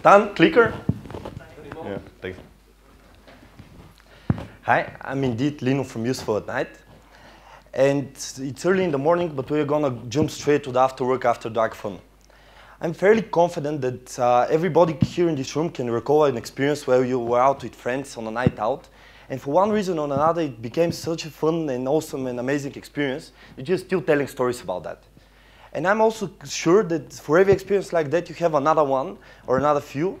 Done? Clicker? Yeah, thanks. Hi, I'm indeed Lino from Useful at Night. And it's early in the morning, but we're gonna jump straight to the after work, after dark fun. I'm fairly confident that everybody here in this room can recall an experience where you were out with friends on a night out, and for one reason or another, it became such a fun and awesome and amazing experience that you're still telling stories about that. And I'm also sure that for every experience like that, you have another one or another few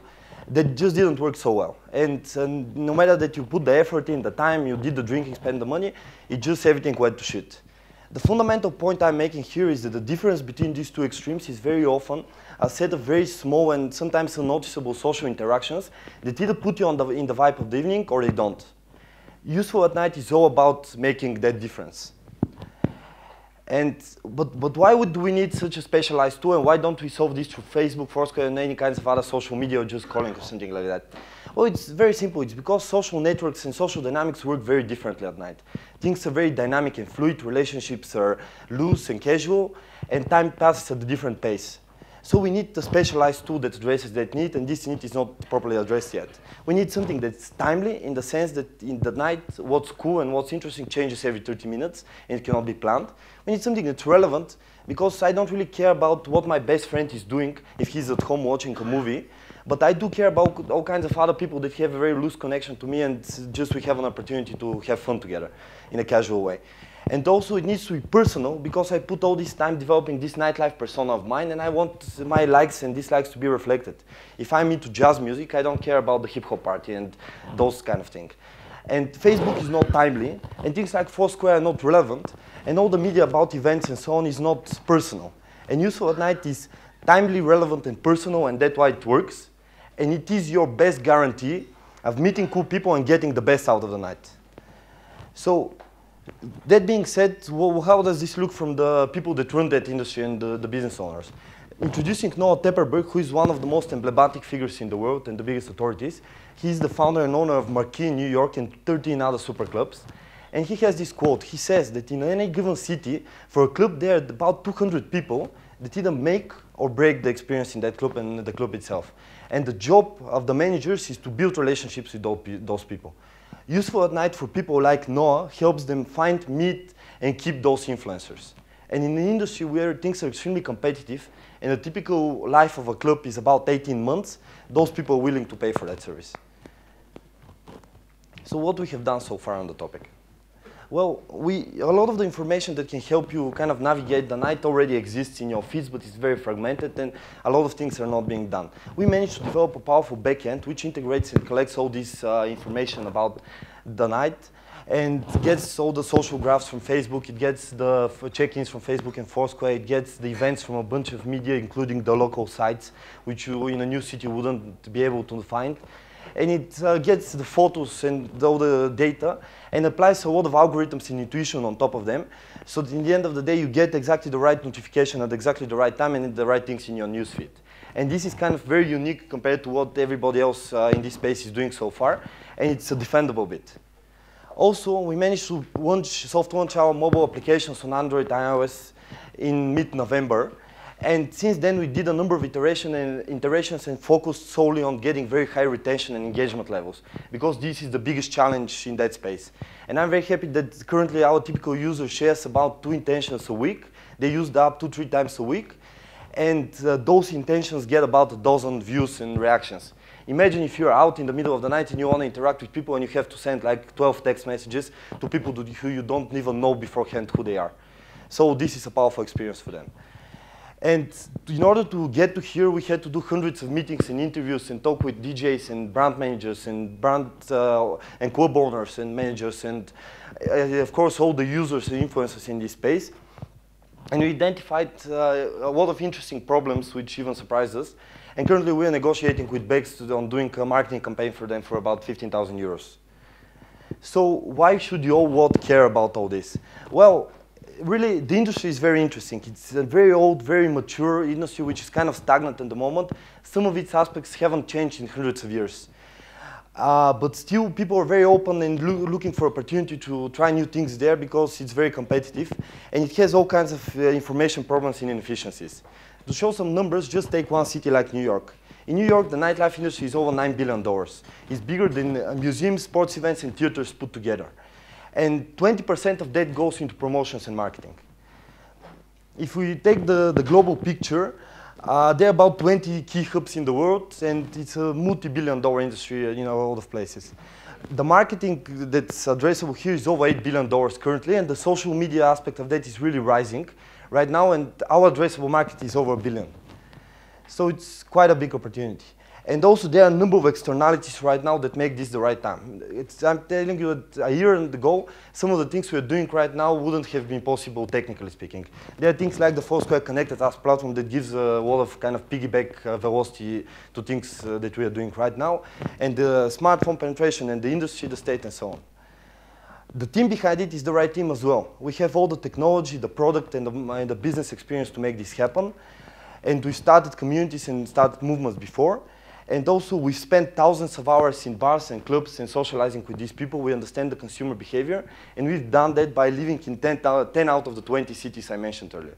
that just didn't work so well. And no matter that you put the effort in, the time, you did the drinking, spend the money, it just everything went to shit. The fundamental point I'm making here is that the difference between these two extremes is very often a set of very small and sometimes unnoticeable social interactions that either put you in the vibe of the evening or they don't. Useful at Night is all about making that difference. But why would we need such a specialized tool, and why don't we solve this through Facebook, Foursquare, and any kinds of other social media, or just calling or something like that? Well, it's very simple. It's because social networks and social dynamics work very differently at night. Things are very dynamic and fluid, relationships are loose and casual, and time passes at a different pace. So we need a specialized tool that addresses that need, and this need is not properly addressed yet. We need something that's timely in the sense that in the night, what's cool and what's interesting changes every 30 minutes, and it cannot be planned. We need something that's relevant, because I don't really care about what my best friend is doing if he's at home watching a movie, but I do care about all kinds of other people that have a very loose connection to me, and just we have an opportunity to have fun together in a casual way. And also it needs to be personal, because I put all this time developing this nightlife persona of mine, and I want my likes and dislikes to be reflected. If I'm into jazz music, I don't care about the hip-hop party and those kind of things. And Facebook is not timely, and things like Foursquare are not relevant, and all the media about events and so on is not personal. And Useful at Night is timely, relevant, and personal, and that's why it works. And it is your best guarantee of meeting cool people and getting the best out of the night. So, that being said, how does this look from the people that run that industry and the business owners? Introducing Noah Tepperberg, who is one of the most emblematic figures in the world and the biggest authorities. He's the founder and owner of Marquee in New York and 13 other super clubs. And he has this quote. He says that in any given city, for a club there are about 200 people that either make or break the experience in that club and the club itself. And the job of the managers is to build relationships with those people. Useful at Night for people like Noah helps them find, meet, and keep those influencers. And in an industry where things are extremely competitive, and a typical life of a club is about 18 months, those people are willing to pay for that service. So what we have done so far on the topic? Well, a lot of the information that can help you kind of navigate the night already exists in your feeds, but it's very fragmented, and a lot of things are not being done. We managed to develop a powerful backend which integrates and collects all this information about the night, and gets all the social graphs from Facebook, it gets the check-ins from Facebook and Foursquare, it gets the events from a bunch of media, including the local sites, which you in a new city wouldn't be able to find. And it gets the photos and all the data and applies a lot of algorithms and intuition on top of them, so that in the end of the day you get exactly the right notification at exactly the right time and the right things in your newsfeed. And this is kind of very unique compared to what everybody else in this space is doing so far, and it's a defendable bit. Also, we managed to soft launch our mobile applications on Android and iOS in mid-November. And since then, we did a number of iterations and focused solely on getting very high retention and engagement levels, because this is the biggest challenge in that space. And I'm very happy that currently our typical user shares about 2 intentions a week. They use the app 2-3 times a week. And those intentions get about a dozen views and reactions. Imagine if you're out in the middle of the night and you want to interact with people and you have to send like 12 text messages to people who you don't even know beforehand who they are. So this is a powerful experience for them. And in order to get to here, we had to do hundreds of meetings and interviews and talk with DJs and brand managers and and club owners and managers and, of course, all the users and influencers in this space. And we identified a lot of interesting problems, which even surprised us. And currently, we are negotiating with banks on doing a marketing campaign for them for about 15,000 euros. So why should you all care about all this? Well, really, the industry is very interesting. It's a very old, very mature industry, which is kind of stagnant at the moment. Some of its aspects haven't changed in hundreds of years. But still, people are very open and looking for opportunity to try new things there, because it's very competitive. And it has all kinds of information problems and inefficiencies. To show some numbers, just take one city like New York. In New York, the nightlife industry is over $9 billion. It's bigger than museums, sports events, and theaters put together. And 20% of that goes into promotions and marketing. If we take the global picture, there are about 20 key hubs in the world, and it's a multi-billion-dollar industry in a lot of places. The marketing that's addressable here is over $8 billion currently, and the social media aspect of that is really rising right now, and our addressable market is over $1 billion. So it's quite a big opportunity. And also there are a number of externalities right now that make this the right time. I'm telling you that a year ago, some of the things we're doing right now wouldn't have been possible technically speaking. There are things like the Foursquare Connected Apps platform that gives a lot of kind of piggyback velocity to things that we are doing right now, and the smartphone penetration and the industry, the state, and so on. The team behind it is the right team as well. We have all the technology, the product, and the business experience to make this happen. And we started communities and started movements before. And also, we spent thousands of hours in bars and clubs and socializing with these people. We understand the consumer behavior. And we've done that by living in 10 out of the 20 cities I mentioned earlier.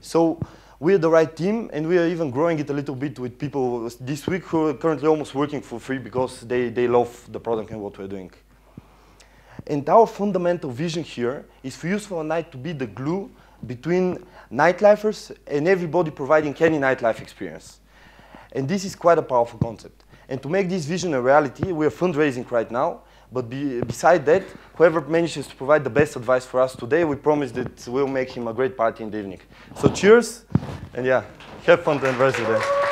So we're the right team, and we are even growing it a little bit with people this week who are currently almost working for free because they love the product and what we're doing. And our fundamental vision here is for Useful Night to be the glue between nightlifers and everybody providing any nightlife experience. And this is quite a powerful concept. And to make this vision a reality, we are fundraising right now. But beside that, whoever manages to provide the best advice for us today, we promise that we'll make him a great party in the evening. So cheers, and yeah, have fun to Investors Day.